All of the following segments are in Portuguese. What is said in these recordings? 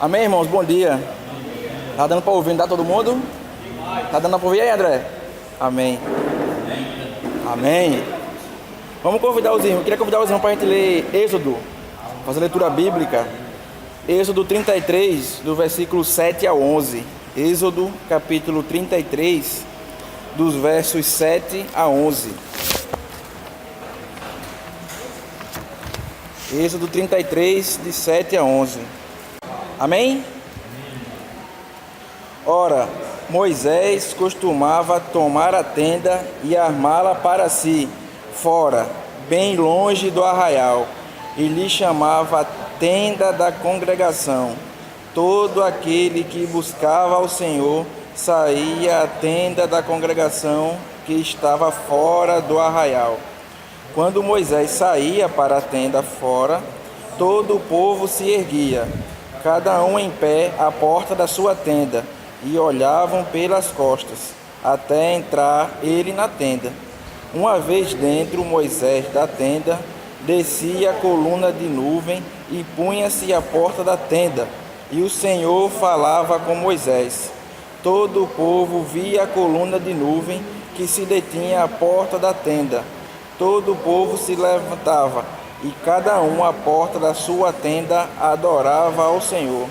Amém, irmãos? Bom dia. Tá dando para ouvir, não tá todo mundo? Tá dando para ouvir aí, André? Amém. Amém. Vamos convidar os irmãos. Eu queria convidar os irmãos para a gente ler Êxodo, fazer leitura bíblica. Êxodo 33, do versículo 7 a 11. Êxodo, capítulo 33, dos versos 7 a 11. Êxodo 33, de 7 a 11. Amém? Ora, Moisés costumava tomar a tenda e armá-la para si, fora, bem longe do arraial, e lhe chamava tenda da congregação. Todo aquele que buscava ao Senhor saía à tenda da congregação que estava fora do arraial. Quando Moisés saía para a tenda fora, todo o povo se erguia, cada um em pé à porta da sua tenda, e olhavam pelas costas, até entrar ele na tenda. Uma vez dentro, Moisés da tenda, descia a coluna de nuvem e punha-se à porta da tenda, e o Senhor falava com Moisés. Todo o povo via a coluna de nuvem que se detinha à porta da tenda. Todo o povo se levantava, e cada um à porta da sua tenda adorava ao Senhor.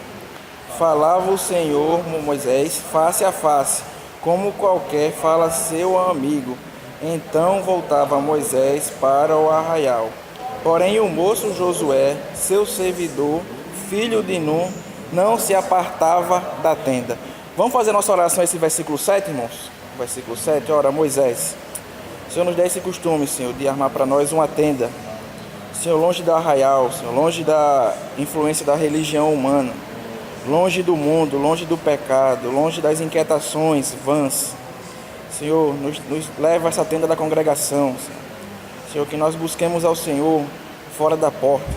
Falava o Senhor com Moisés face a face, como qualquer fala seu amigo. Então voltava Moisés para o arraial. Porém o moço Josué, seu servidor, filho de Nun, não se apartava da tenda. Vamos fazer nossa oração esse versículo 7, irmãos? Versículo 7, ora, Moisés, Senhor, nos dê esse costume, Senhor, de armar para nós uma tenda. Senhor, longe do arraial, Senhor, longe da influência da religião humana, longe do mundo, longe do pecado, longe das inquietações vãs. Senhor, nos leva a essa tenda da congregação, Senhor, que nós busquemos ao Senhor fora da porta.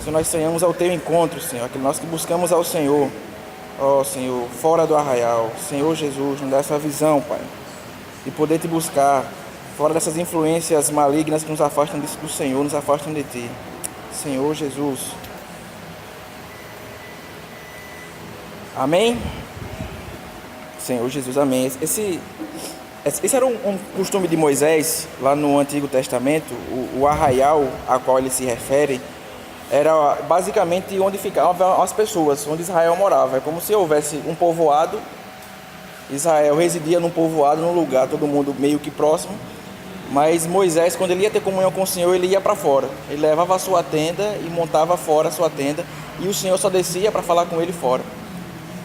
Senhor, nós tenhamos ao teu encontro, Senhor, que nós que buscamos ao Senhor, ó Senhor, fora do arraial. Senhor Jesus, nos dá essa visão, Pai, de poder te buscar fora dessas influências malignas que nos afastam do Senhor, nos afastam de Ti. Senhor Jesus. Amém? Senhor Jesus, amém. Esse era um costume de Moisés, lá no Antigo Testamento. O arraial a qual ele se refere era basicamente onde ficavam as pessoas, onde Israel morava. É como se houvesse um povoado, Israel residia num povoado, num lugar, todo mundo meio que próximo. Mas Moisés, quando ele ia ter comunhão com o Senhor, ele ia para fora. Ele levava a sua tenda e montava fora a sua tenda, e o Senhor só descia para falar com ele fora.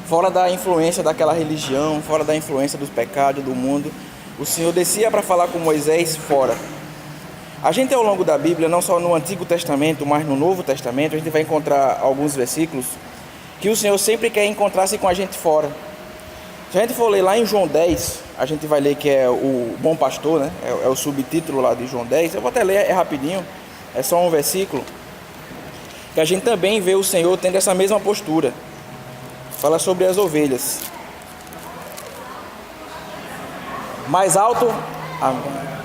Fora da influência daquela religião, fora da influência dos pecados do mundo, o Senhor descia para falar com Moisés fora. A gente, ao longo da Bíblia, não só no Antigo Testamento, mas no Novo Testamento, a gente vai encontrar alguns versículos que o Senhor sempre quer encontrar-se com a gente fora. Se a gente for ler lá em João 10, a gente vai ler que é o Bom Pastor, né? É o subtítulo lá de João 10. Eu vou até ler, é rapidinho, é só um versículo, que a gente também vê o Senhor tendo essa mesma postura. Fala sobre as ovelhas. Mais alto?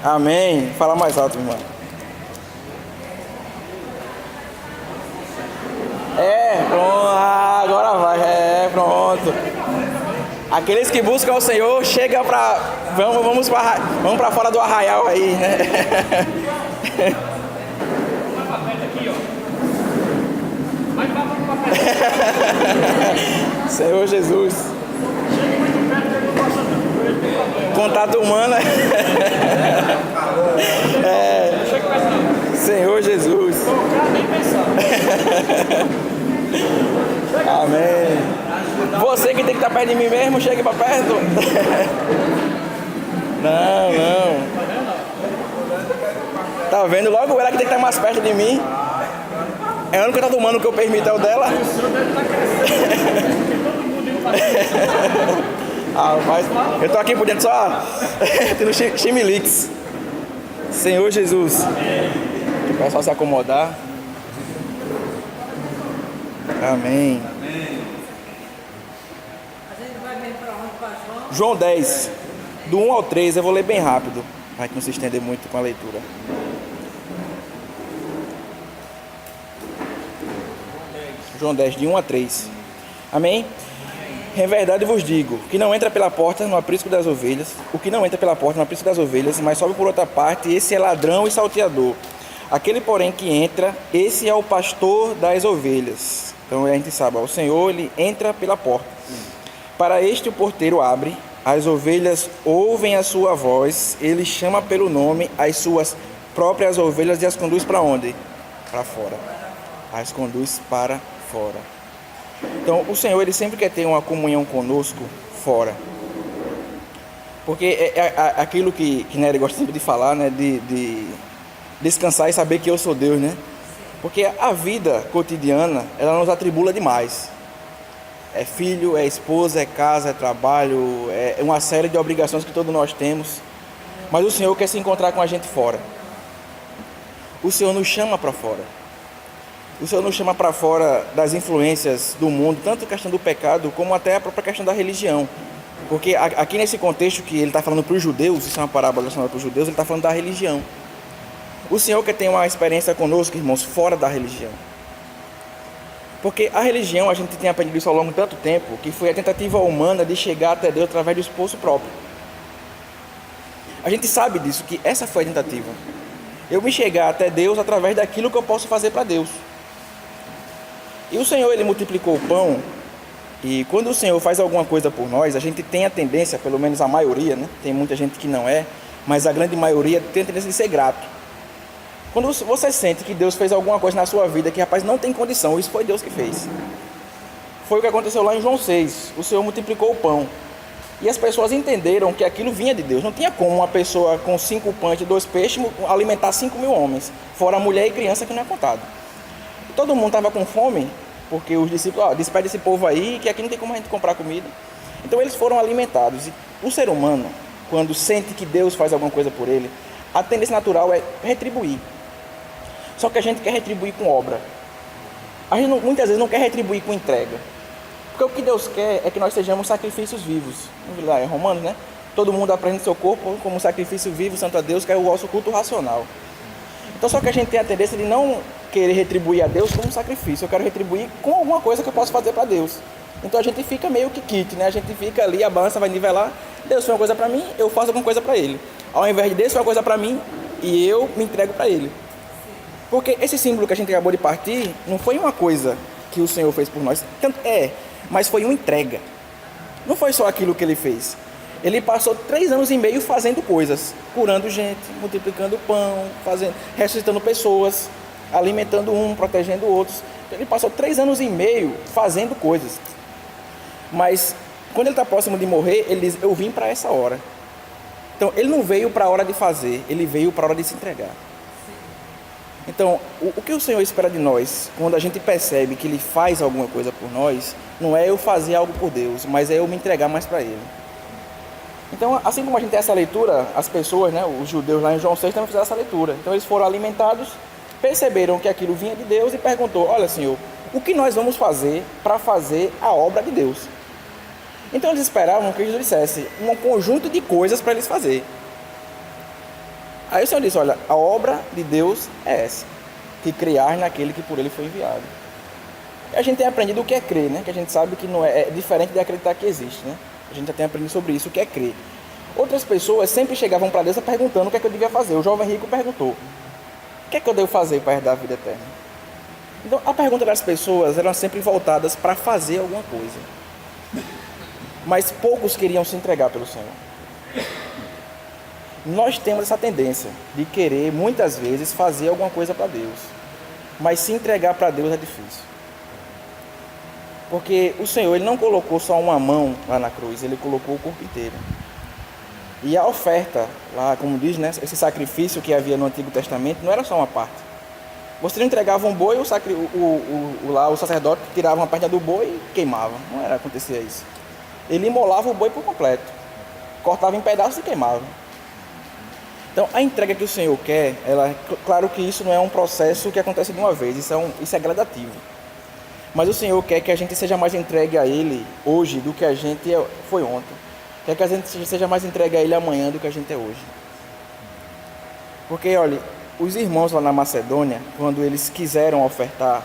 Amém. Fala mais alto, irmão. Pronto. Agora vai. Pronto. Aqueles que buscam o Senhor, chega para... Vamos para fora do arraial aí, né? Senhor Jesus. Contato humano. Senhor Jesus. Amém. Você que tem que estar perto de mim mesmo, chegue para perto. Não. Tá vendo? Logo ela que tem que estar mais perto de mim. É o único contato humano que eu permito, é o dela. Mas eu tô aqui por dentro só tendo chimilix. Senhor Jesus. O pessoal se acomodar. Amém. João 10, do 1 ao 3, eu vou ler bem rápido, para que não se estender muito com a leitura. João 10, de 1 a 3. Amém? Em verdade vos digo, que não entra pela porta no aprisco das ovelhas, o que não entra pela porta no aprisco das ovelhas, mas sobe por outra parte, esse é ladrão e salteador. Aquele, porém, que entra, esse é o pastor das ovelhas. Então a gente sabe, o Senhor, ele entra pela porta. Para este o porteiro abre, as ovelhas ouvem a sua voz, ele chama pelo nome as suas próprias ovelhas e as conduz para onde? Para fora. As conduz para fora. Então o Senhor, ele sempre quer ter uma comunhão conosco fora. Porque é aquilo que Nery gosta sempre de falar, né? De descansar e saber que eu sou Deus, né? Porque a vida cotidiana, ela nos atribula demais. É filho, é esposa, é casa, é trabalho, é uma série de obrigações que todos nós temos. Mas o Senhor quer se encontrar com a gente fora. O Senhor nos chama para fora. O Senhor nos chama para fora das influências do mundo, tanto a questão do pecado, como até a própria questão da religião. Porque aqui nesse contexto que ele está falando para os judeus, isso é uma parábola relacionada para os judeus, ele está falando da religião. O Senhor quer ter uma experiência conosco, irmãos, fora da religião. Porque a religião, a gente tem aprendido isso ao longo de tanto tempo, que foi a tentativa humana de chegar até Deus através do esforço próprio. A gente sabe disso, que essa foi a tentativa. Eu me chegar até Deus através daquilo que eu posso fazer para Deus. E o Senhor, ele multiplicou o pão, e quando o Senhor faz alguma coisa por nós, a gente tem a tendência, pelo menos a maioria, né? Tem muita gente que não é, mas a grande maioria tem a tendência de ser grato. Quando você sente que Deus fez alguma coisa na sua vida que, rapaz, não tem condição, isso foi Deus que fez. Foi o que aconteceu lá em João 6, o Senhor multiplicou o pão. E as pessoas entenderam que aquilo vinha de Deus. Não tinha como uma pessoa com 5 pães e 2 peixes alimentar 5.000 homens, fora mulher e criança que não é contado. Todo mundo estava com fome, porque os discípulos, despede esse povo aí, que aqui não tem como a gente comprar comida. Então eles foram alimentados. E o ser humano, quando sente que Deus faz alguma coisa por ele, a tendência natural é retribuir. Só que a gente quer retribuir com obra. A gente muitas vezes não quer retribuir com entrega. Porque o que Deus quer é que nós sejamos sacrifícios vivos. Lá em Romanos, né? Todo mundo aprende seu corpo como sacrifício vivo, santo a Deus, que é o vosso culto racional. Então só que a gente tem a tendência de não querer retribuir a Deus como sacrifício. Eu quero retribuir com alguma coisa que eu posso fazer para Deus. Então a gente fica meio que kit, né? A gente fica ali, a balança vai nivelar. Deus fez uma coisa para mim, eu faço alguma coisa para Ele. Ao invés de Deus fazer uma coisa para mim, e eu me entrego para Ele. Porque esse símbolo que a gente acabou de partir, não foi uma coisa que o Senhor fez por nós. Mas foi uma entrega. Não foi só aquilo que Ele fez. Ele passou 3 anos e meio fazendo coisas, curando gente, multiplicando pão, ressuscitando pessoas, alimentando protegendo outros. Ele passou 3 anos e meio fazendo coisas. Mas quando ele está próximo de morrer, ele diz, eu vim para essa hora. Então ele não veio para a hora de fazer, ele veio para a hora de se entregar. Então, o que o Senhor espera de nós, quando a gente percebe que Ele faz alguma coisa por nós, não é eu fazer algo por Deus, mas é eu me entregar mais para Ele. Então, assim como a gente tem essa leitura, as pessoas, né, os judeus lá em João 6 também fizeram essa leitura. Então, eles foram alimentados, perceberam que aquilo vinha de Deus e perguntou, olha, Senhor, o que nós vamos fazer para fazer a obra de Deus? Então, eles esperavam que Jesus dissesse um conjunto de coisas para eles fazerem. Aí o Senhor disse, olha, a obra de Deus é essa, que criar naquele que por Ele foi enviado. E a gente tem aprendido o que é crer, né? Que a gente sabe que não é diferente de acreditar que existe, né? A gente já tem aprendido sobre isso, o que é crer. Outras pessoas sempre chegavam para Deus perguntando o que é que eu devia fazer. O jovem rico perguntou, o que é que eu devo fazer para herdar a vida eterna? Então, a pergunta das pessoas eram sempre voltadas para fazer alguma coisa. Mas poucos queriam se entregar pelo Senhor. Nós temos essa tendência de querer, muitas vezes, fazer alguma coisa para Deus. Mas se entregar para Deus é difícil. Porque o Senhor, Ele não colocou só uma mão lá na cruz, Ele colocou o corpo inteiro. E a oferta, lá como diz, né, esse sacrifício que havia no Antigo Testamento, não era só uma parte. Você não entregava um boi, o sacerdote tirava uma parte do boi e queimava. Não era acontecia isso. Ele imolava o boi por completo. Cortava em pedaços e queimava. Então, a entrega que o Senhor quer, claro que isso não é um processo que acontece de uma vez, isso é gradativo. Mas o Senhor quer que a gente seja mais entregue a Ele hoje do que a gente foi ontem. Quer que a gente seja mais entregue a Ele amanhã do que a gente é hoje. Porque, olha, os irmãos lá na Macedônia, quando eles quiseram ofertar,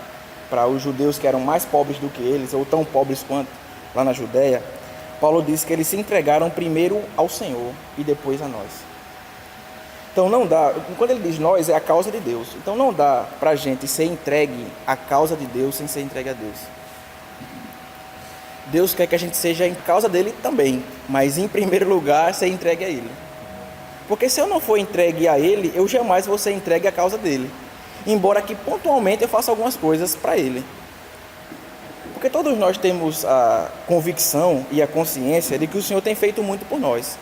para os judeus que eram mais pobres do que eles, ou tão pobres quanto lá na Judéia, Paulo diz que eles se entregaram primeiro ao Senhor e depois a nós. Então não dá, quando ele diz nós, é a causa de Deus. Então não dá para a gente ser entregue à causa de Deus sem ser entregue a Deus. Deus quer que a gente seja em causa dele também, mas em primeiro lugar ser entregue a ele. Porque se eu não for entregue a ele, eu jamais vou ser entregue à causa dele. Embora que pontualmente eu faça algumas coisas para ele. Porque todos nós temos a convicção e a consciência de que o Senhor tem feito muito por nós.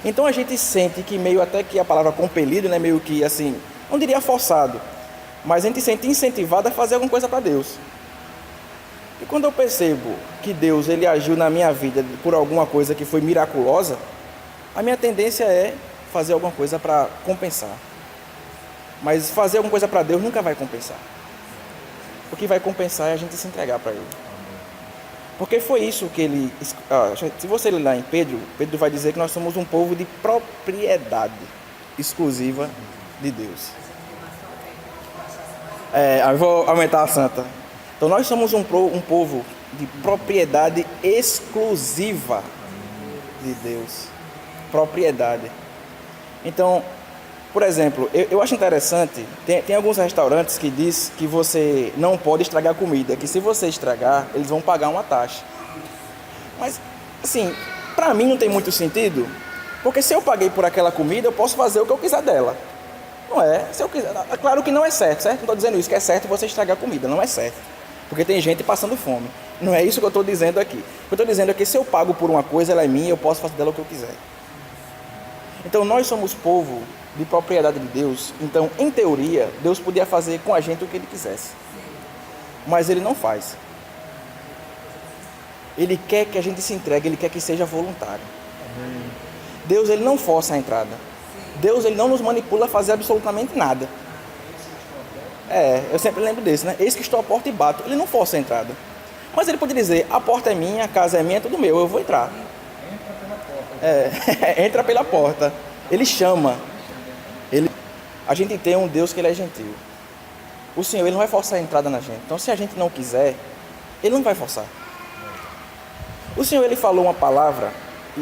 Então a gente sente que meio até que a palavra compelido, né, meio que assim, não diria forçado, mas a gente sente incentivado a fazer alguma coisa para Deus. E quando eu percebo que Deus ele agiu na minha vida por alguma coisa que foi miraculosa, a minha tendência é fazer alguma coisa para compensar. Mas fazer alguma coisa para Deus nunca vai compensar. O que vai compensar é a gente se entregar para Ele. Porque foi isso que ele... se você ler lá em Pedro, Pedro vai dizer que nós somos um povo de propriedade exclusiva de Deus. Eu vou aumentar a santa. Então nós somos um povo de propriedade exclusiva de Deus. Propriedade. Então, por exemplo, eu acho interessante, tem alguns restaurantes que diz que você não pode estragar comida, que se você estragar, eles vão pagar uma taxa. Mas, assim, pra mim não tem muito sentido, porque se eu paguei por aquela comida, eu posso fazer o que eu quiser dela. Não é? Se eu quiser, claro que não é certo? Não estou dizendo isso, que é certo você estragar comida, não é certo. Porque tem gente passando fome. Não é isso que eu estou dizendo aqui. O que eu estou dizendo é que se eu pago por uma coisa, ela é minha, eu posso fazer dela o que eu quiser. Então nós somos povo de propriedade de Deus. Então, em teoria, Deus podia fazer com a gente o que Ele quisesse. Mas Ele não faz. Ele quer que a gente se entregue, Ele quer que seja voluntário. Deus ele não força a entrada. Deus ele não nos manipula a fazer absolutamente nada. Eu sempre lembro desse, né? Eis que estou à porta e bato. Ele não força a entrada. Mas Ele pode dizer, a porta é minha, a casa é minha, é tudo meu, eu vou entrar. Entra pela porta. Ele chama. A gente tem um Deus que Ele é gentil. O Senhor ele não vai forçar a entrada na gente. Então se a gente não quiser, Ele não vai forçar. O Senhor ele falou uma palavra,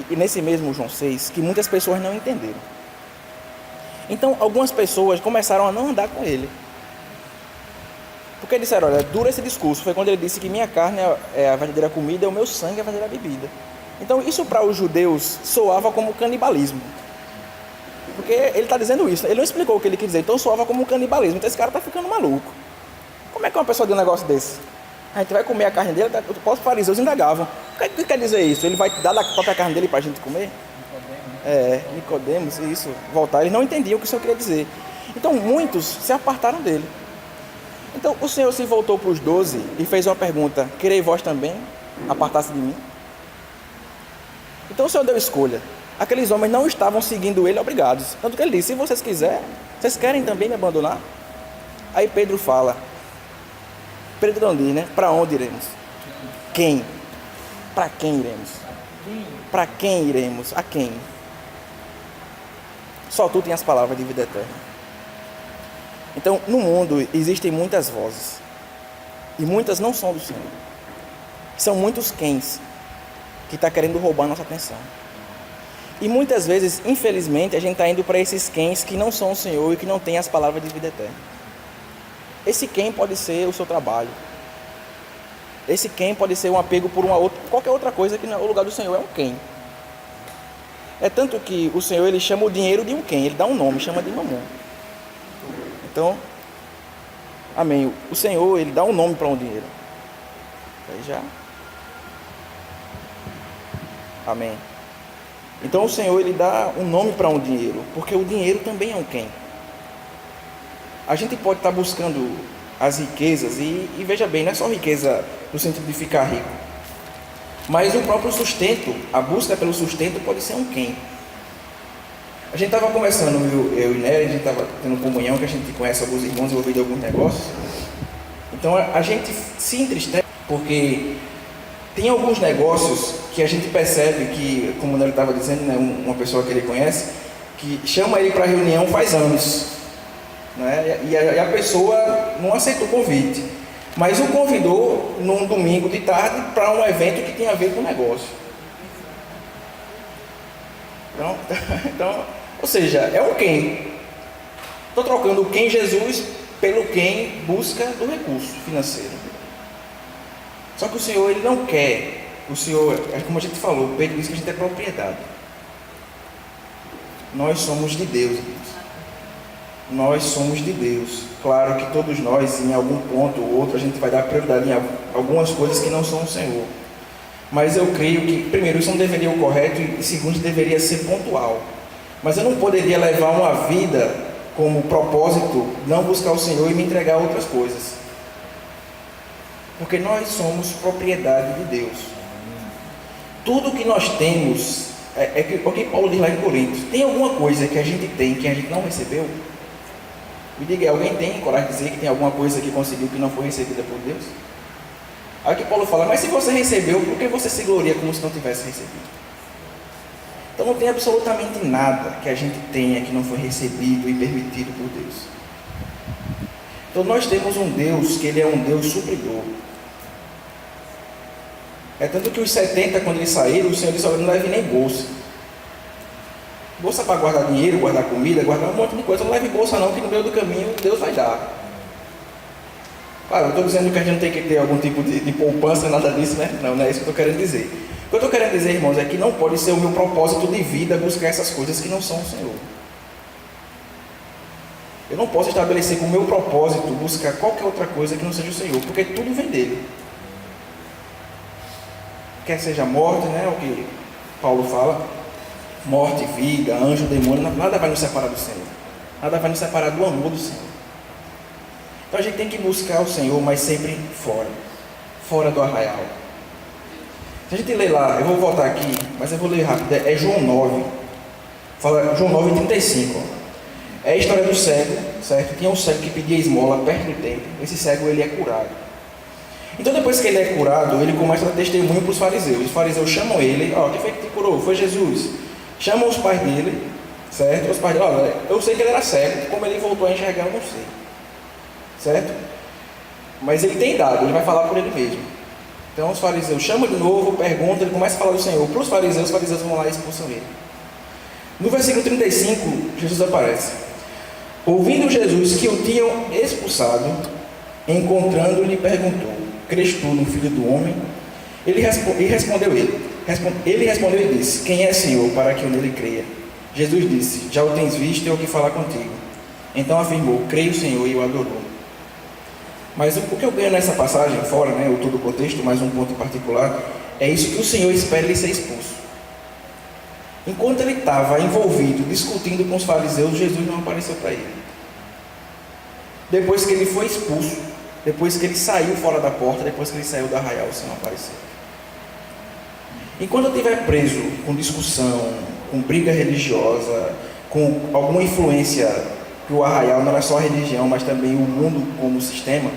e nesse mesmo João 6, que muitas pessoas não entenderam. Então algumas pessoas começaram a não andar com Ele. Porque disseram, olha, dura esse discurso. Foi quando Ele disse que minha carne é a verdadeira comida e o meu sangue é a verdadeira bebida. Então isso para os judeus soava como canibalismo. Porque ele está dizendo isso, ele não explicou o que ele quis dizer, então soava como um canibalismo. Então esse cara está ficando maluco. Como é que uma pessoa diz um negócio desse? A gente vai comer a carne dele, os fariseus indagavam. O que quer dizer isso? Ele vai dar da própria carne dele para a gente comer? Nicodemos, isso, voltar. Eles não entendiam o que o Senhor queria dizer. Então muitos se apartaram dele. Então o Senhor se voltou para os 12 e fez uma pergunta: querei vós também apartar-se de mim? Então o Senhor deu escolha. Aqueles homens não estavam seguindo Ele obrigados. Tanto que Ele disse, se vocês quiserem, vocês querem também me abandonar? Aí Pedro fala, Pedro não diz, né? Para onde iremos? Quem? Para quem iremos? Para quem iremos? A quem? Só Tu tens as palavras de vida eterna. Então, no mundo existem muitas vozes. E muitas não são do Senhor. São muitos quens que estão querendo roubar nossa atenção. E muitas vezes, infelizmente, a gente está indo para esses quens que não são o Senhor e que não têm as palavras de vida eterna. Esse quem pode ser o seu trabalho. Esse quem pode ser um apego por qualquer outra coisa que no lugar do Senhor é um quem. É tanto que o Senhor ele chama o dinheiro de um quem, Ele dá um nome, chama de mamon. Então, amém. O Senhor ele dá um nome para um dinheiro. Aí já. Amém. Então o Senhor ele dá um nome para um dinheiro, porque o dinheiro também é um quem. A gente pode estar buscando as riquezas e veja bem, não é só riqueza no sentido de ficar rico, mas o próprio sustento, a busca pelo sustento pode ser um quem. A gente estava conversando, eu e Nery, a gente estava tendo comunhão, que a gente conhece alguns irmãos envolvidos em alguns negócios. Então a gente se entristece porque tem alguns negócios que a gente percebe que, como o Nery estava dizendo, né, uma pessoa que ele conhece, que chama ele para reunião faz anos, né, e a pessoa não aceitou o convite. mas o convidou num domingo de tarde para um evento que tinha a ver com o negócio. Então, ou seja, é um quem. Estou trocando o quem Jesus pelo quem busca do recurso financeiro. Só que o Senhor, Ele não quer. O Senhor, é como a gente falou, Pedro disse que a gente é propriedade. Nós somos de Deus, irmãos. Nós somos de Deus. Claro que todos nós, em algum ponto ou outro, a gente vai dar prioridade em algumas coisas que não são o Senhor. Mas eu creio que, primeiro, isso não deveria ser o correto, e segundo, deveria ser pontual. Mas eu não poderia levar uma vida como propósito, não buscar o Senhor e me entregar a outras coisas. Porque nós somos propriedade de Deus. Tudo que nós temos, o que Paulo diz lá em Coríntios, tem alguma coisa que a gente tem que a gente não recebeu? Me diga, alguém tem coragem de dizer que tem alguma coisa que conseguiu que não foi recebida por Deus? Aí que Paulo fala, mas se você recebeu, por que você se gloria como se não tivesse recebido? Então não tem absolutamente nada que a gente tenha que não foi recebido e permitido por Deus. Então nós temos um Deus que Ele é um Deus supridor. É tanto que os 70, quando eles saíram, o Senhor disse, olha, não leve nem bolsa. Bolsa para guardar dinheiro, guardar comida, guardar um monte de coisa. Não leve bolsa não, que no meio do caminho Deus vai dar. Claro, eu estou dizendo que a gente não tem que ter algum tipo de poupança, nada disso, né? Não é isso que eu estou querendo dizer. O que eu estou querendo dizer, irmãos, é que não pode ser o meu propósito de vida buscar essas coisas que não são o Senhor. Eu não posso estabelecer como meu propósito buscar qualquer outra coisa que não seja o Senhor, porque tudo vem dele. Quer seja morte, né? O que Paulo fala, morte, vida, anjo, demônio, nada vai nos separar do Senhor. Nada vai nos separar do amor do Senhor. Então a gente tem que buscar o Senhor, mas sempre fora do arraial. Se a gente ler lá, eu vou voltar aqui, mas eu vou ler rápido, é João 9. Fala João 9:35. É a história do cego, certo? Tinha um cego que pedia esmola perto do templo. Esse cego, ele é curado. Então depois que ele é curado, ele começa a dar testemunho para os fariseus. Os fariseus chamam ele, quem foi que te curou? Foi Jesus. Chamam os pais dele, certo? Os pais dele, olha, eu sei que ele era cego, como ele voltou a enxergar, eu não sei. Certo? Mas ele tem dado, ele vai falar por ele mesmo. Então os fariseus chamam de novo, perguntam, ele começa a falar do Senhor. Para os fariseus vão lá e expulsam ele. No versículo 35, Jesus aparece. Ouvindo Jesus que o tinham expulsado, encontrando-lhe, perguntou, crês tu no Filho do Homem? Ele respondeu e disse, quem é Senhor, para que eu nele creia? Jesus disse, já o tens visto e eu que falar contigo. Então afirmou, creio Senhor, e o adorou. Mas o que eu ganho nessa passagem, fora, né, todo o contexto, mais um ponto em particular, é isso que o Senhor espera ele ser expulso. Enquanto ele estava envolvido, discutindo com os fariseus, Jesus não apareceu para ele. Depois que ele foi expulso, depois que ele saiu fora da porta, depois que ele saiu do arraial, o Senhor apareceu. Enquanto eu estiver preso com discussão, com briga religiosa, com alguma influência, que o arraial não é só a religião, mas também o mundo como sistema,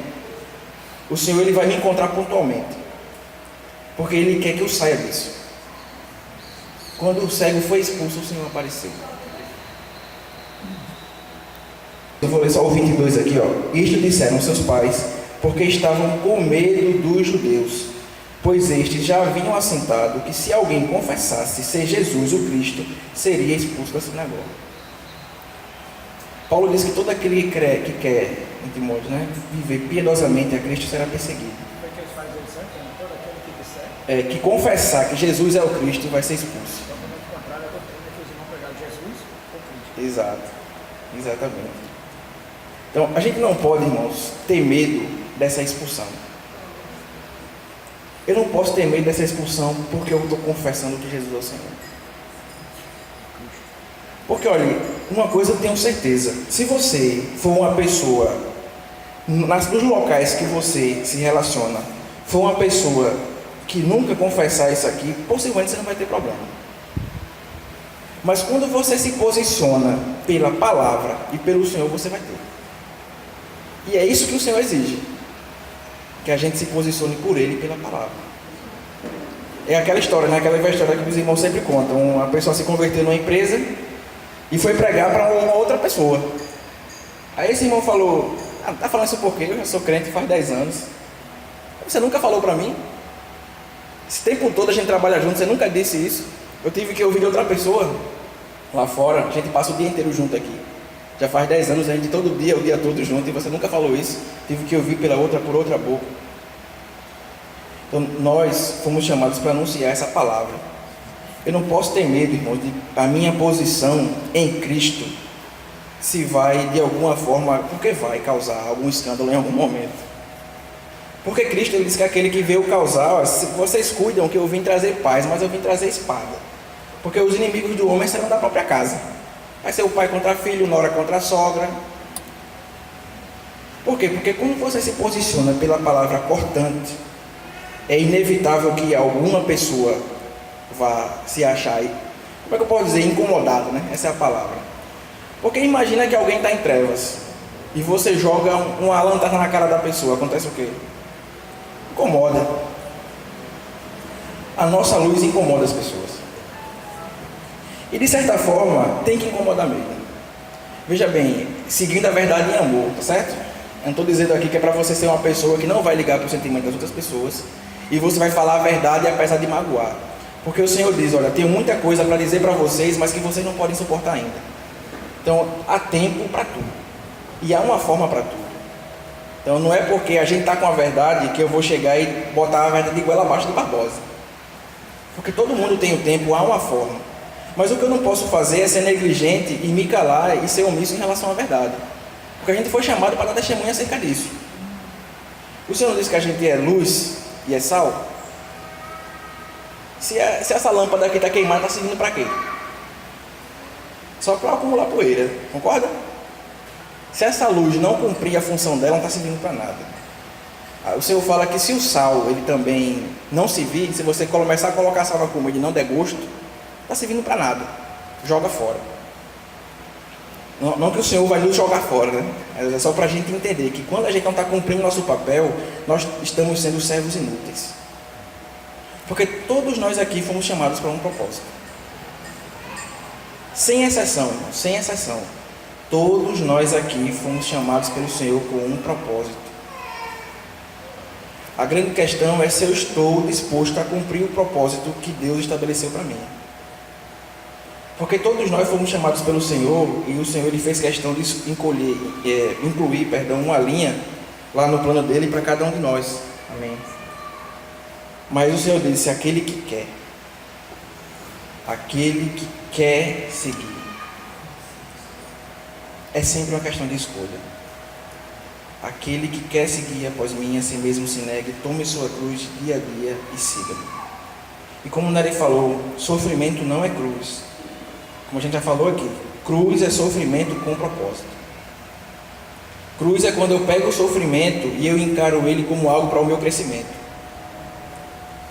o Senhor ele vai me encontrar pontualmente, porque Ele quer que eu saia disso. Quando o cego foi expulso, o Senhor apareceu. Eu vou ler só o 22 aqui, Isto disseram seus pais, porque estavam com medo dos judeus, pois estes já haviam assentado que se alguém confessasse ser Jesus o Cristo, seria expulso da sinagoga. Paulo diz que todo aquele que quer, em Timóteo, né, viver piedosamente a Cristo será perseguido. Que confessar que Jesus é o Cristo vai ser expulso. Exato, exatamente. Então a gente não pode, irmãos, ter medo dessa expulsão. Eu não posso ter medo dessa expulsão porque eu estou confessando que Jesus é o Senhor. Porque olha, uma coisa eu tenho certeza, se você for uma pessoa, nos locais que você se relaciona, for uma pessoa que nunca confessar isso aqui, possivelmente você não vai ter problema. Mas quando você se posiciona pela palavra e pelo Senhor, você vai ter. E é isso que o Senhor exige, que a gente se posicione por Ele e pela palavra. É aquela história, né? Aquela história que os irmãos sempre contam. Uma pessoa se converteu numa empresa e foi pregar para uma outra pessoa. Aí esse irmão falou, tá falando isso por quê? Eu já sou crente faz 10 anos. Você nunca falou para mim? Esse tempo todo a gente trabalha junto, você nunca disse isso. Eu tive que ouvir de outra pessoa lá fora. A gente passa o dia inteiro junto aqui. Já faz 10 anos a gente todo dia, o dia todo junto, e você nunca falou isso. Tive que ouvir por outra boca. Então nós fomos chamados para anunciar essa palavra. Eu não posso ter medo, irmãos, de a minha posição em Cristo se vai de alguma forma, porque vai causar algum escândalo em algum momento. Porque Cristo, ele diz que aquele que veio causar, vocês cuidam que eu vim trazer paz, mas eu vim trazer espada. Porque os inimigos do homem serão da própria casa. Vai ser o pai contra filho, nora contra sogra. Por quê? Porque quando você se posiciona pela palavra cortante, é inevitável que alguma pessoa vá se achar, como é que eu posso dizer, incomodado, né? Essa é a palavra. Porque imagina que alguém está em trevas e você joga uma lanterna na cara da pessoa, acontece o quê? Incomoda. A nossa luz incomoda as pessoas. E de certa forma, tem que incomodar mesmo. Veja bem, seguindo a verdade em amor, tá certo? Eu não estou dizendo aqui que é para você ser uma pessoa que não vai ligar para o sentimento das outras pessoas e você vai falar a verdade apesar de magoar. Porque o Senhor diz, olha, tenho muita coisa para dizer para vocês, mas que vocês não podem suportar ainda. Então, há tempo para tudo. E há uma forma para tudo. Então, não é porque a gente está com a verdade que eu vou chegar e botar a verdade de goela abaixo de Barbosa. Porque todo mundo tem o tempo, há uma forma. Mas o que eu não posso fazer é ser negligente e me calar e ser omisso em relação à verdade. Porque a gente foi chamado para dar testemunha acerca disso. O Senhor diz que a gente é luz e é sal. Se essa lâmpada aqui está queimada, está servindo para quê? Só para acumular poeira, concorda? Se essa luz não cumprir a função dela, não está servindo para nada. O Senhor fala que se o sal ele também não servir, se você começar a colocar sal na comida e não der gosto, está servindo para nada, joga fora. Não que o Senhor vai nos jogar fora, né? É só para a gente entender que quando a gente não está cumprindo nosso papel, nós estamos sendo servos inúteis. Porque todos nós aqui fomos chamados para um propósito. Sem exceção, sem exceção. Todos nós aqui fomos chamados pelo Senhor com um propósito. A grande questão é se eu estou disposto a cumprir o propósito que Deus estabeleceu para mim. Porque todos nós fomos chamados pelo Senhor e o Senhor ele fez questão de incluir uma linha lá no plano dele para cada um de nós. Amém. Mas o Senhor disse, aquele que quer seguir. É sempre uma questão de escolha. Aquele que quer seguir após mim, a si mesmo se negue, tome sua cruz dia a dia e siga-me. E como o Nery falou, sofrimento não é cruz. Como a gente já falou aqui, cruz é sofrimento com propósito. Cruz é quando eu pego o sofrimento e eu encaro ele como algo para o meu crescimento.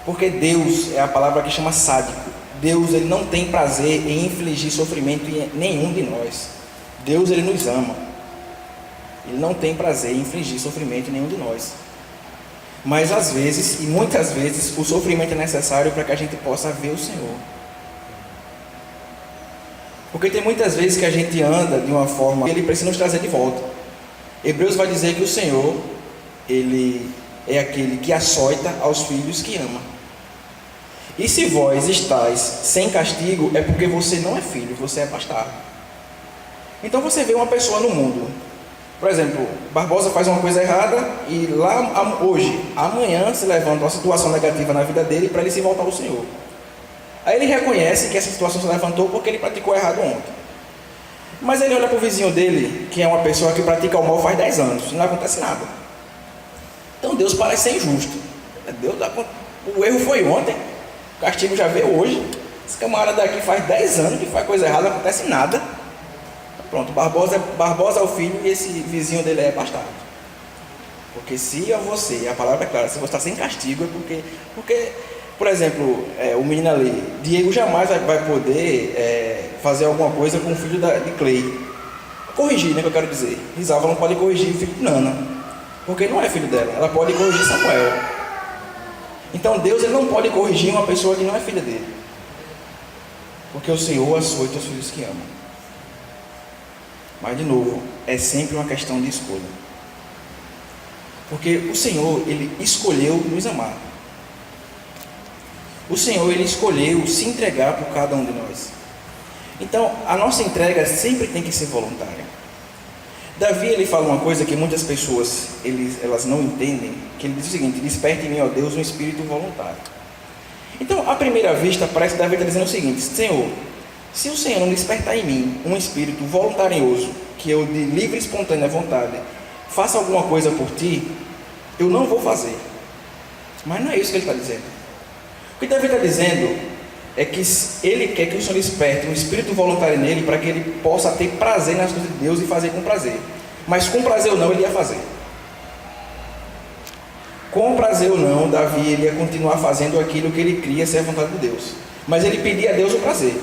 Porque Deus é a palavra que chama sádico. Deus ele não tem prazer em infligir sofrimento em nenhum de nós. Deus ele nos ama. Ele não tem prazer em infligir sofrimento em nenhum de nós. Mas às vezes, e muitas vezes, o sofrimento é necessário para que a gente possa ver o Senhor. Porque tem muitas vezes que a gente anda de uma forma que ele precisa nos trazer de volta. Hebreus vai dizer que o Senhor, ele é aquele que açoita aos filhos que ama. E se vós estáis sem castigo, é porque você não é filho, você é bastardo. Então você vê uma pessoa no mundo, por exemplo, Barbosa faz uma coisa errada e lá hoje, amanhã se levanta uma situação negativa na vida dele para ele se voltar ao Senhor. Aí ele reconhece que essa situação se levantou porque ele praticou errado ontem. Mas ele olha para o vizinho dele, que é uma pessoa que pratica o mal faz 10 anos, e não acontece nada. Então Deus parece ser injusto. O erro foi ontem, o castigo já veio hoje. Esse camarada aqui faz 10 anos que faz coisa errada, não acontece nada. Pronto, Barbosa é o filho e esse vizinho dele é bastardo. Porque se você, a palavra é clara, se você está sem castigo, é porque por exemplo, o menino ali, Diego jamais vai poder fazer alguma coisa com o filho de Clay. Corrigir, né, que eu quero dizer. Risalva não pode corrigir o filho de Nana, porque não é filho dela. Ela pode corrigir Samuel. Então Deus ele não pode corrigir uma pessoa que não é filha dele. Porque o Senhor açoita os filhos que amam. Mas de novo, é sempre uma questão de escolha. Porque o Senhor, Ele escolheu nos amar. O Senhor, Ele escolheu se entregar por cada um de nós. Então, a nossa entrega sempre tem que ser voluntária. Davi, ele fala uma coisa que muitas pessoas, elas não entendem, que ele diz o seguinte: desperte em mim, ó Deus, um espírito voluntário. Então, à primeira vista, parece que Davi está dizendo o seguinte: Senhor, se o Senhor não despertar em mim um espírito voluntarioso, que eu de livre e espontânea vontade faça alguma coisa por ti, eu não vou fazer. Mas não é isso que ele está dizendo. O que Davi está dizendo é que ele quer que o Senhor desperte um espírito voluntário nele, para que ele possa ter prazer nas coisas de Deus e fazer com prazer. Mas com prazer ou não, ele ia fazer. Com prazer ou não, Davi, ele ia continuar fazendo aquilo que ele cria ser a vontade de Deus. Mas ele pedia a Deus o prazer,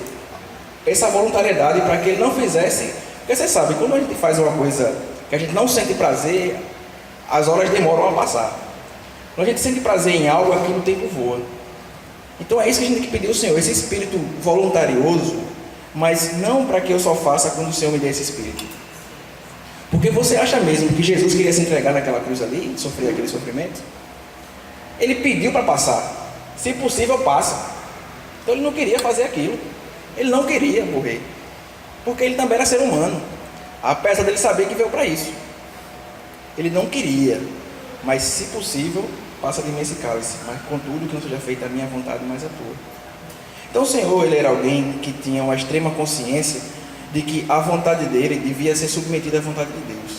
essa voluntariedade, para que ele não fizesse. Porque você sabe, quando a gente faz uma coisa que a gente não sente prazer, as horas demoram a passar. Quando a gente sente prazer em algo, aquilo o tempo voa. Então é isso que a gente tem que pedir ao Senhor, esse espírito voluntarioso, mas não para que eu só faça quando o Senhor me dê esse espírito. Porque você acha mesmo que Jesus queria se entregar naquela cruz ali, sofrer aquele sofrimento? Ele pediu para passar, se possível passa. Então ele não queria fazer aquilo, ele não queria morrer, porque ele também era ser humano, apesar dele saber que veio para isso. Ele não queria, mas se possível, passa de mim esse cálice, mas contudo que não seja feita a minha vontade, mas a tua. Então o Senhor, ele era alguém que tinha uma extrema consciência de que a vontade dele devia ser submetida à vontade de Deus.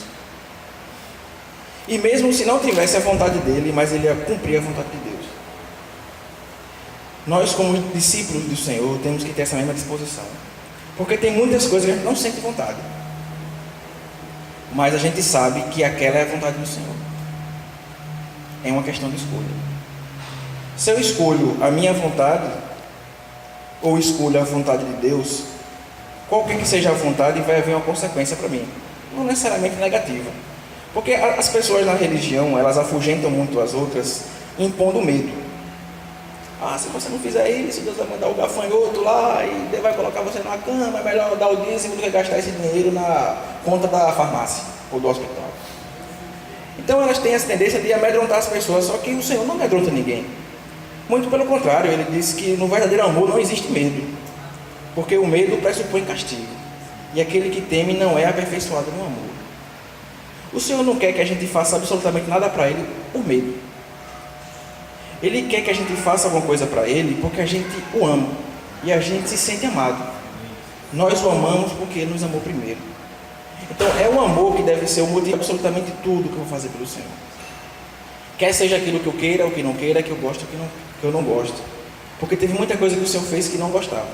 E mesmo se não tivesse a vontade dele, mas ele ia cumprir a vontade de Deus. Nós, como discípulos do Senhor, temos que ter essa mesma disposição. Porque tem muitas coisas que a gente não sente vontade, mas a gente sabe que aquela é a vontade do Senhor. É uma questão de escolha. Se eu escolho a minha vontade, ou escolho a vontade de Deus, qualquer que seja a vontade, vai haver uma consequência para mim, não necessariamente negativa. Porque as pessoas na religião, elas afugentam muito as outras, impondo medo. Ah, se você não fizer isso, Deus vai mandar o gafanhoto lá e vai colocar você na cama, é melhor dar o dízimo do que gastar esse dinheiro na conta da farmácia ou do hospital. Então elas têm essa tendência de amedrontar as pessoas, só que o Senhor não amedronta ninguém. Muito pelo contrário, ele diz que no verdadeiro amor não existe medo, porque o medo pressupõe castigo, e aquele que teme não é aperfeiçoado no amor. O Senhor não quer que a gente faça absolutamente nada para Ele por medo. Ele quer que a gente faça alguma coisa para Ele porque a gente o ama, e a gente se sente amado. Nós o amamos porque Ele nos amou primeiro. Então é o amor que deve ser o motivo de absolutamente tudo que eu vou fazer pelo Senhor. Quer seja aquilo que eu queira ou que não queira, que eu gosto ou que eu não gosto. Porque teve muita coisa que o Senhor fez que não gostava.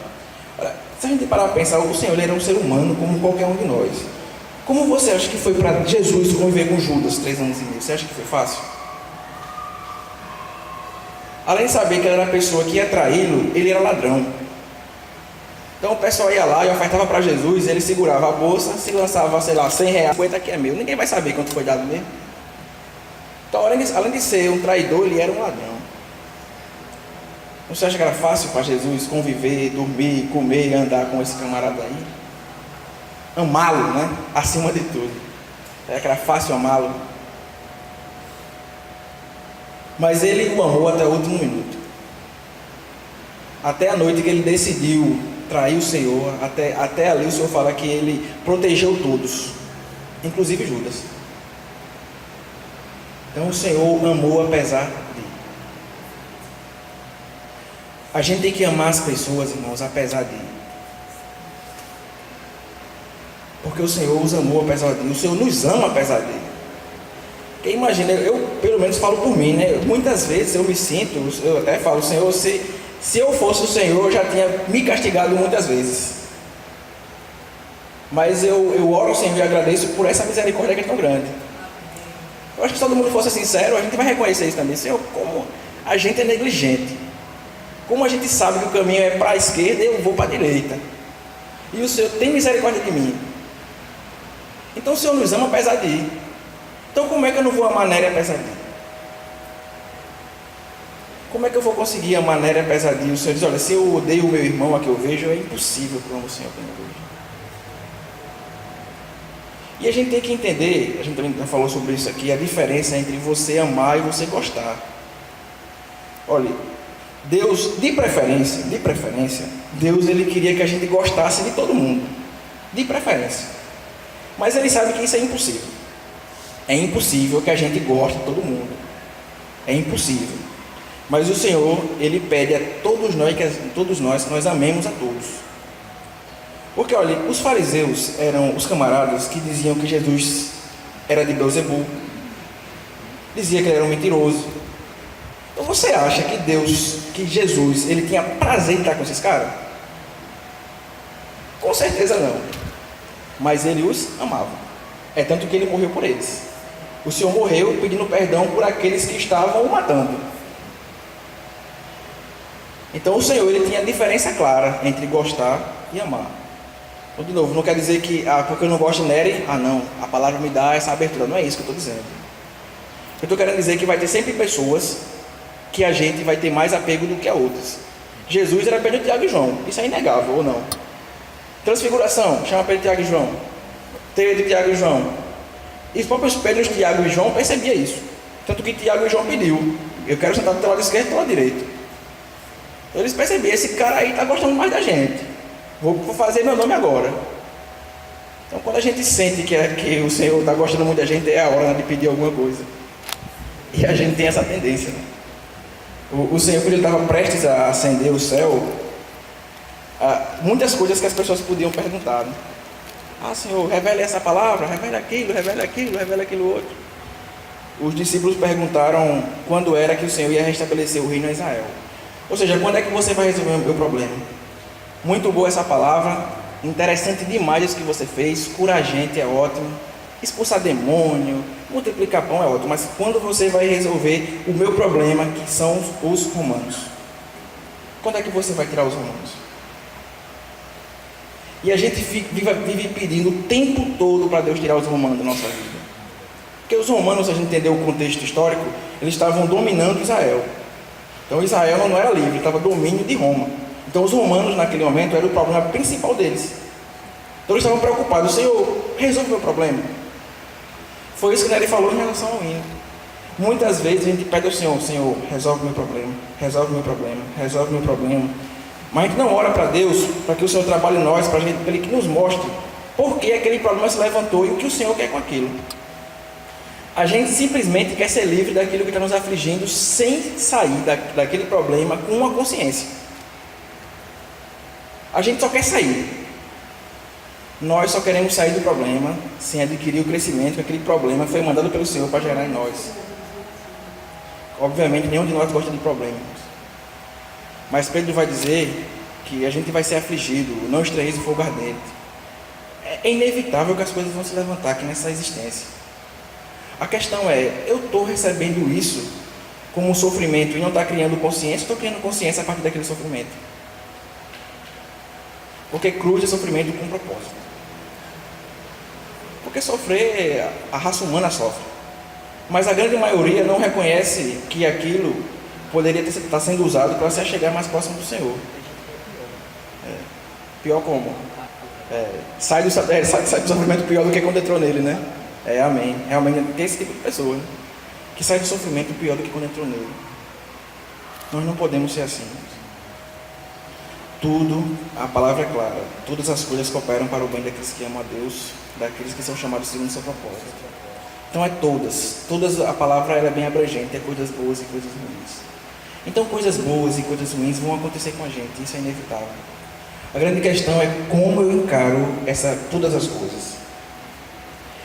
Olha, se a gente parar para pensar, o Senhor, ele era um ser humano como qualquer um de nós. Como você acha que foi para Jesus conviver com Judas 3 anos e meio? Você acha que foi fácil? Além de saber que ele era a pessoa que ia traí-lo, ele era ladrão. Então o pessoal ia lá e ofertava para Jesus, ele segurava a bolsa, se lançava, sei lá, 100 reais, 50 aqui é meu, ninguém vai saber quanto foi dado mesmo. Então, além de ser um traidor, ele era um ladrão. Você acha que era fácil para Jesus conviver, dormir, comer e andar com esse camarada aí? Amá-lo, né? Acima de tudo. Será que era fácil amá-lo? Mas ele o amou até o último minuto. Até a noite que ele decidiu trair o Senhor, até ali o Senhor fala que ele protegeu todos, inclusive Judas. Então o Senhor amou apesar de. A gente tem que amar as pessoas, irmãos, apesar de. Porque o Senhor os amou apesar de. O Senhor nos ama apesar de. Porque imagina, eu pelo menos falo por mim, né? Muitas vezes eu me sinto, eu até falo, Senhor, se eu fosse o Senhor, eu já tinha me castigado muitas vezes. Mas eu oro ao Senhor e agradeço por essa misericórdia que é tão grande. Eu acho que se todo mundo fosse sincero, a gente vai reconhecer isso também. Senhor, como a gente é negligente. Como a gente sabe que o caminho é para a esquerda, eu vou para a direita. E o Senhor tem misericórdia de mim. Então o Senhor nos ama apesar de ir. Então como é que eu não vou amar Néria apesar de ir? Como é que eu vou conseguir amar Néria apesar de ir? O Senhor diz, olha, se eu odeio o meu irmão a que eu vejo, é impossível que eu amo o Senhor que eu não vejo. E a gente tem que entender, a gente também já falou sobre isso aqui, a diferença entre você amar e você gostar. Olha, Deus, de preferência, Deus ele queria que a gente gostasse de todo mundo, de preferência. Mas ele sabe que isso é impossível. É impossível que a gente goste de todo mundo. É impossível. Mas o Senhor, ele pede a todos nós que nós amemos a todos. Porque, olha, os fariseus eram os camaradas que diziam que Jesus era de Beelzebul, dizia que ele era um mentiroso. Então você acha que Jesus, ele tinha prazer em estar com esses caras? Com certeza não. Mas ele os amava. É tanto que ele morreu por eles. O Senhor morreu pedindo perdão por aqueles que estavam o matando. Então o Senhor, ele tinha a diferença clara entre gostar e amar. Então, de novo, não quer dizer que, porque eu não gosto de Nery, não, a palavra me dá essa abertura. Não é isso que eu estou dizendo. Eu estou querendo dizer que vai ter sempre pessoas que a gente vai ter mais apego do que a outras. Jesus era Pedro, Tiago e João. Isso é inegável, ou não? Transfiguração, chama Pedro, Tiago e João. Teia de Tiago e João. E os próprios Pedro, Tiago e João percebia isso. Tanto que Tiago e João pediu: eu quero sentar do teu lado esquerdo e do lado direito. Então eles percebiam: esse cara aí está gostando mais da gente. Vou fazer meu nome agora. Então, quando a gente sente que o Senhor está gostando muito da gente, é a hora de pedir alguma coisa. E a gente tem essa tendência, né? O Senhor, quando ele estava prestes a acender o céu, muitas coisas que as pessoas podiam perguntar, né? Senhor, revela essa palavra, revela aquilo, revela aquilo outro. Os discípulos perguntaram quando era que o Senhor ia restabelecer o reino a Israel. Ou seja, quando é que você vai resolver o meu problema? Muito boa essa palavra, interessante demais isso que você fez, curar gente é ótimo, expulsar demônio, multiplicar pão é ótimo, mas quando você vai resolver o meu problema, que são os romanos? Quando é que você vai tirar os romanos? E a gente vive pedindo o tempo todo para Deus tirar os romanos da nossa vida. Porque os romanos, a gente entendeu o contexto histórico, eles estavam dominando Israel. Então Israel não era livre, estava domínio de Roma. Então os romanos naquele momento era o problema principal deles. Então eles estavam preocupados: Senhor, resolve o meu problema. Foi isso que Nery falou em relação ao hino. Muitas vezes a gente pede ao Senhor: Senhor, resolve o meu problema, resolve o meu problema, resolve o meu problema. Mas a gente não ora para Deus, para que o Senhor trabalhe em nós, para Ele que nos mostre por que aquele problema se levantou e o que o Senhor quer com aquilo. A gente simplesmente quer ser livre daquilo que está nos afligindo, sem sair daquele problema com uma consciência. A gente só quer sair. Nós só queremos sair do problema sem adquirir o crescimento que aquele problema foi mandado pelo Senhor para gerar em nós. Obviamente nenhum de nós gosta de problemas, mas Pedro vai dizer que a gente vai ser afligido, não estreis o fogo ardente. É inevitável que as coisas vão se levantar aqui nessa existência. A questão é: eu estou recebendo isso como um sofrimento e não está criando consciência, estou criando consciência a partir daquele sofrimento? Porque cruz é sofrimento com propósito. Porque sofrer, a raça humana sofre. Mas a grande maioria não reconhece que aquilo poderia estar sendo usado para se chegar mais próximo do Senhor. Pior como? Sai do sofrimento pior do que quando entrou nele, né? Amém. Realmente tem esse tipo de pessoa, né? Que sai do sofrimento pior do que quando entrou nele. Nós não podemos ser assim. Tudo, a palavra é clara, todas as coisas cooperam para o bem daqueles que amam a Deus, daqueles que são chamados segundo o seu propósito. Então é todas, a palavra ela é bem abrangente, é coisas boas e coisas ruins. Então coisas boas e coisas ruins vão acontecer com a gente, isso é inevitável. A grande questão é como eu encaro todas as coisas.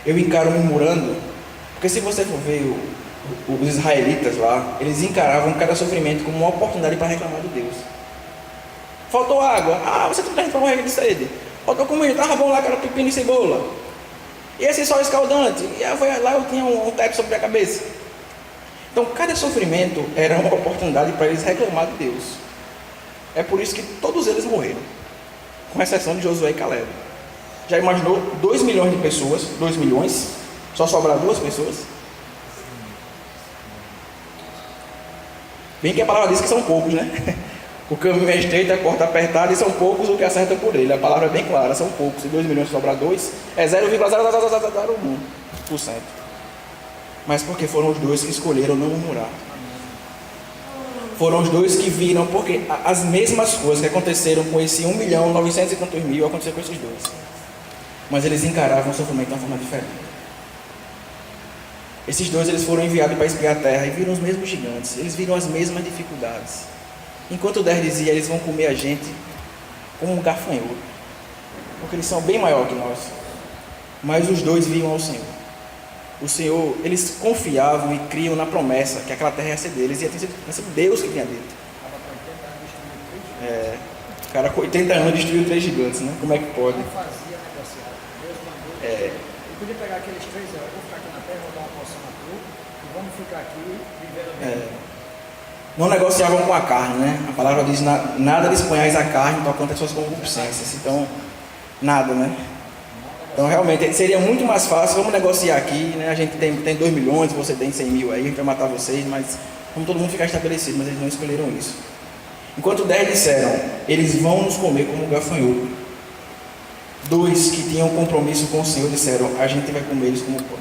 Eu encaro murmurando, porque se você for ver os israelitas lá, eles encaravam cada sofrimento como uma oportunidade para reclamar de Deus. Faltou água, você tem para morrer de sede. Faltou comida, estava bom lá, que era pepino e cebola. E esse sol escaldante, lá eu tinha um teto sobre a cabeça. Então cada sofrimento era uma oportunidade para eles reclamar de Deus. É por isso que todos eles morreram, com exceção de Josué e Caleb. Já imaginou 2 milhões de pessoas, 2 milhões, só sobrar 2 pessoas? Bem que a palavra diz que são poucos, né? O caminho é estreito, a porta apertada e são poucos os que acertam por ele. A palavra é bem clara, são poucos. Se 2 milhões sobrar 2, é 0,001%. Mas porque foram os dois que escolheram não murmurar. Foram os dois que viram, porque as mesmas coisas que aconteceram com esse 1.900.000 e tantos mil aconteceram com esses dois. Mas eles encaravam o sofrimento de uma forma diferente. Esses dois eles foram enviados para espiar a terra e viram os mesmos gigantes. Eles viram as mesmas dificuldades. Enquanto o 10 dizia, eles vão comer a gente como um gafanhoto, porque eles são bem maiores que nós. Mas os dois viam ao Senhor. O Senhor, eles confiavam e criam na promessa que aquela terra ia ser deles, e tinha sido Deus que tinha dito. O cara com 80 anos destruiu 3 gigantes, né? Como é que pode? Não fazia negociar. Deus mandou. Ele podia pegar aqueles 3 vou ficar aqui na terra, vou dar uma porção a tu, e vamos ficar aqui vivendo bem. Não negociavam com a carne, né? A palavra diz, nada lhes ponhais a carne, tocante às suas concupiscências. Então, nada, né? Então, realmente, seria muito mais fácil, vamos negociar aqui, né? A gente tem 2 milhões, você tem 100 mil aí, a gente vai matar vocês, mas vamos todo mundo ficar estabelecido, mas eles não escolheram isso. Enquanto 10 disseram, eles vão nos comer como gafanhoto. 2 que tinham compromisso com o Senhor disseram, a gente vai comer eles como pão.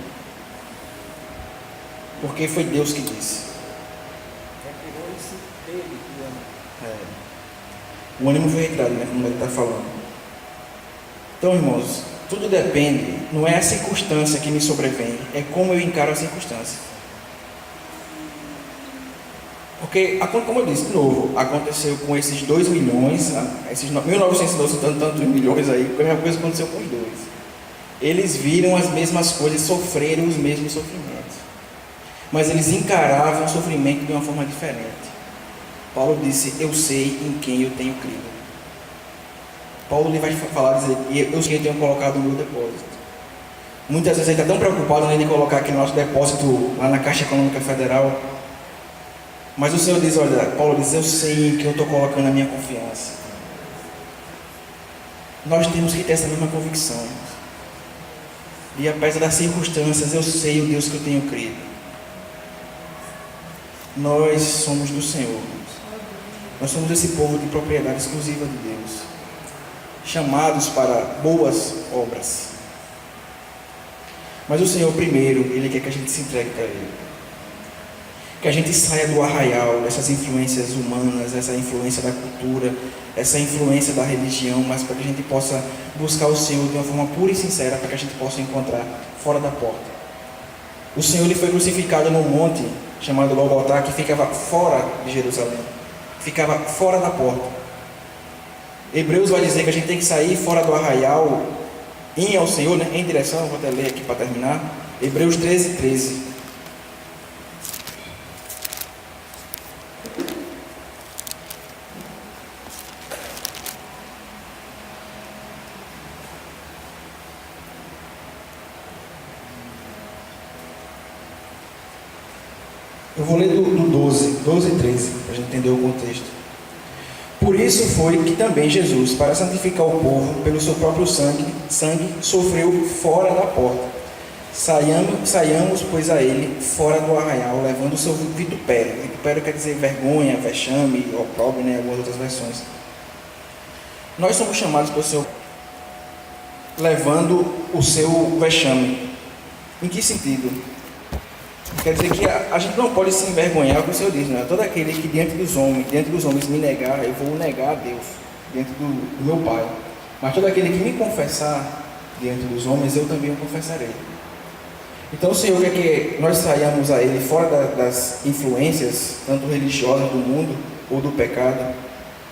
Porque foi Deus que disse. O ânimo foi retirado, né? Como ele está falando. Então, irmãos, tudo depende, não é a circunstância que me sobrevém, é como eu encaro a circunstância. Porque, como eu disse, de novo, aconteceu com esses 2 milhões, esses 1.912 tantos milhões aí, a mesma coisa aconteceu com os dois. Eles viram as mesmas coisas, sofreram os mesmos sofrimentos. Mas eles encaravam o sofrimento de uma forma diferente. Paulo disse, eu sei em quem eu tenho crido. Paulo ele vai falar, dizer, eu sei que eu tenho colocado no meu depósito. Muitas vezes a gente está tão preocupado em colocar aqui no nosso depósito, lá na Caixa Econômica Federal. Mas o Senhor diz, olha, Paulo diz, eu sei em que eu estou colocando a minha confiança. Nós temos que ter essa mesma convicção. E apesar das circunstâncias, eu sei o Deus que eu tenho crido. Nós somos do Senhor. Nós somos esse povo de propriedade exclusiva de Deus, chamados para boas obras. Mas o Senhor primeiro, Ele quer que a gente se entregue para Ele, que a gente saia do arraial dessas influências humanas, essa influência da cultura, essa influência da religião, mas para que a gente possa buscar o Senhor de uma forma pura e sincera, para que a gente possa encontrar fora da porta. O Senhor ele foi crucificado num monte chamado Golgotá, que ficava fora de Jerusalém, ficava fora da porta. Hebreus vai dizer que a gente tem que sair fora do arraial, ir ao Senhor, né, em direção, vou até ler aqui para terminar, Hebreus 13:13. Eu vou ler do 12 e 13, para a gente entender o contexto. Por isso foi que também Jesus, para santificar o povo, pelo seu próprio sangue sofreu fora da porta. Saiamos, pois, a ele, fora do arraial, levando o seu vitupério. Vitupério quer dizer vergonha, vexame, opróbrio, né, algumas outras versões. Nós somos chamados pelo Senhor levando o seu vexame. Em que sentido? Quer dizer que a gente não pode se envergonhar, o que o Senhor diz, né? Todo aquele que diante dos homens me negar, eu vou negar a Deus, diante do meu Pai. Mas todo aquele que me confessar diante dos homens, eu também o confessarei. Então o Senhor quer que nós saiamos a Ele fora das influências, tanto religiosas do mundo ou do pecado,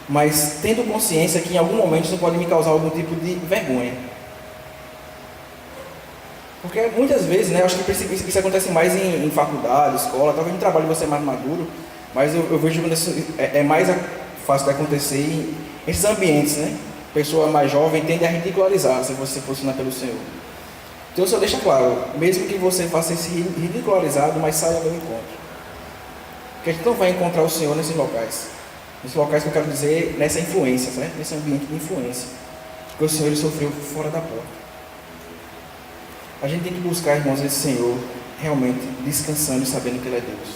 mas tendo consciência que em algum momento isso pode me causar algum tipo de vergonha. Porque muitas vezes, né, eu acho que isso acontece mais em faculdade, escola, talvez no trabalho você é mais maduro, mas eu vejo que isso é mais fácil de acontecer em esses ambientes, né? Pessoa mais jovem tende a ridicularizar se você funciona pelo Senhor. Então o Senhor deixa claro, mesmo que você faça esse ridicularizado, mas saia ao meu encontro. Porque a gente não vai encontrar o Senhor nesses locais. Nesses locais que eu quero dizer, nessa influência, né? Nesse ambiente de influência. Porque o Senhor ele sofreu fora da porta. A gente tem que buscar, irmãos, esse Senhor realmente descansando e sabendo que Ele é Deus.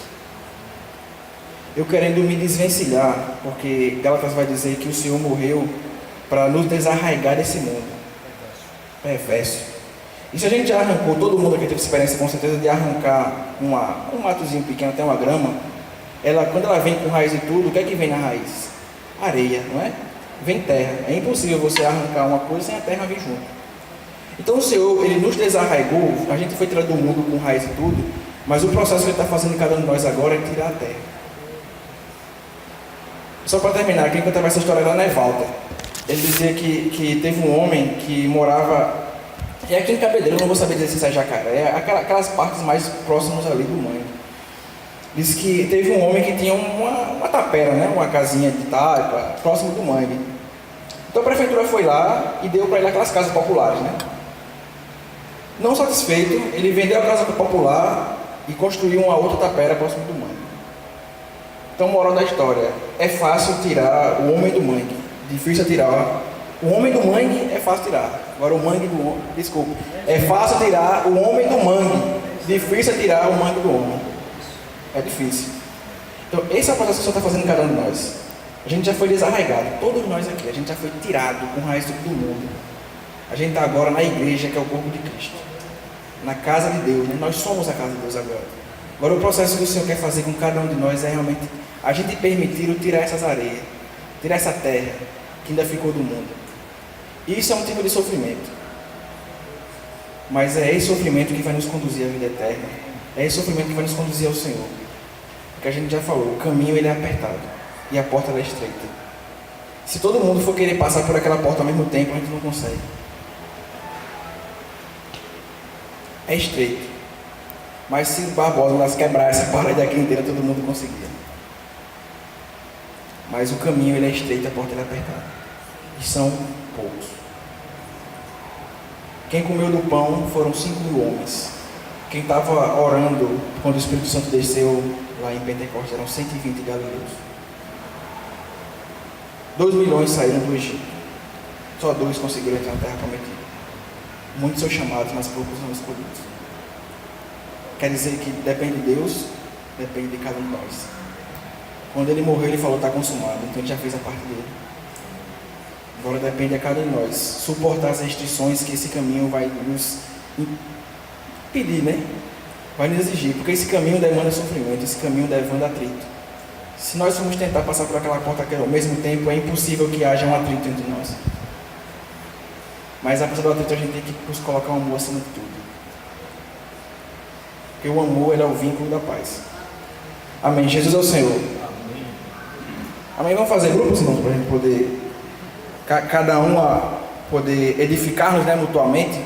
eu querendo me desvencilhar, porque Gálatas vai dizer que o Senhor morreu para nos desarraigar desse mundo perverso. E se a gente já arrancou, todo mundo aqui teve experiência com certeza de arrancar um matozinho pequeno, até uma grama, quando ela vem com raiz e tudo, o que é que vem na raiz? Areia, não é? Vem terra. É impossível você arrancar uma coisa sem a terra vir junto. Então o Senhor, Ele nos desarraigou, a gente foi tirado do mundo com raiz e tudo, mas o processo que Ele está fazendo em cada um de nós agora é tirar a terra. Só para terminar, quem contava essa história era Nevalter. Ele dizia que teve um homem que morava, e aqui em Cabedelo, eu não vou saber dizer se é Jacaré, aquelas partes mais próximas ali do mangue. Diz que teve um homem que tinha uma tapera, né? Uma casinha de taipa, próximo do mangue. Então a prefeitura foi lá e deu para ele aquelas casas populares, né? Não satisfeito, ele vendeu a casa popular e construiu uma outra tapera próximo do mangue. Então, moral da história, é fácil tirar o homem do mangue, difícil é tirar. O homem do mangue é fácil tirar. Agora o mangue do homem, desculpa, é fácil tirar o homem do mangue, difícil é tirar o mangue do homem. É difícil. Então, esse é o processo que o Senhor está fazendo em cada um de nós. A gente já foi desarraigado, todos nós aqui, a gente já foi tirado com raiz do mundo. A gente está agora na igreja, que é o corpo de Cristo, na casa de Deus, né? Nós somos a casa de Deus agora. Agora o processo que o Senhor quer fazer com cada um de nós é realmente a gente permitir tirar essas areias, tirar essa terra que ainda ficou do mundo. E isso é um tipo de sofrimento, mas é esse sofrimento que vai nos conduzir à vida eterna, é esse sofrimento que vai nos conduzir ao Senhor, porque a gente já falou, o caminho ele é apertado e a porta ela é estreita. Se todo mundo for querer passar por aquela porta ao mesmo tempo, a gente não consegue. É estreito, mas se Barbosa nós quebrar essa parede aqui inteira, todo mundo conseguia. Mas o caminho ele é estreito, a porta ela é apertada, e são poucos. Quem comeu do pão foram 5.000 homens. Quem estava orando quando o Espírito Santo desceu lá em Pentecostes eram 120 galileus. 2 milhões saíram do Egito. Só 2 conseguiram entrar na terra prometida. Muitos são chamados, mas poucos são escolhidos. Quer dizer que depende de Deus, depende de cada um de nós. Quando ele morreu, ele falou, está consumado. Então ele já fez a parte dele. Agora depende de cada um de nós suportar as restrições que esse caminho vai nos pedir, né? Vai nos exigir, porque esse caminho demanda sofrimento, esse caminho demanda atrito. Se nós formos tentar passar por aquela porta ao mesmo tempo, é impossível que haja um atrito entre nós. Mas apesar do atrito, a gente tem que nos colocar o amor acima de tudo. Porque o amor ele é o vínculo da paz. Amém. Jesus é o Senhor. Amém. Vamos fazer grupos, irmãos, para a gente poder, cada um poder edificar-nos, né, mutuamente.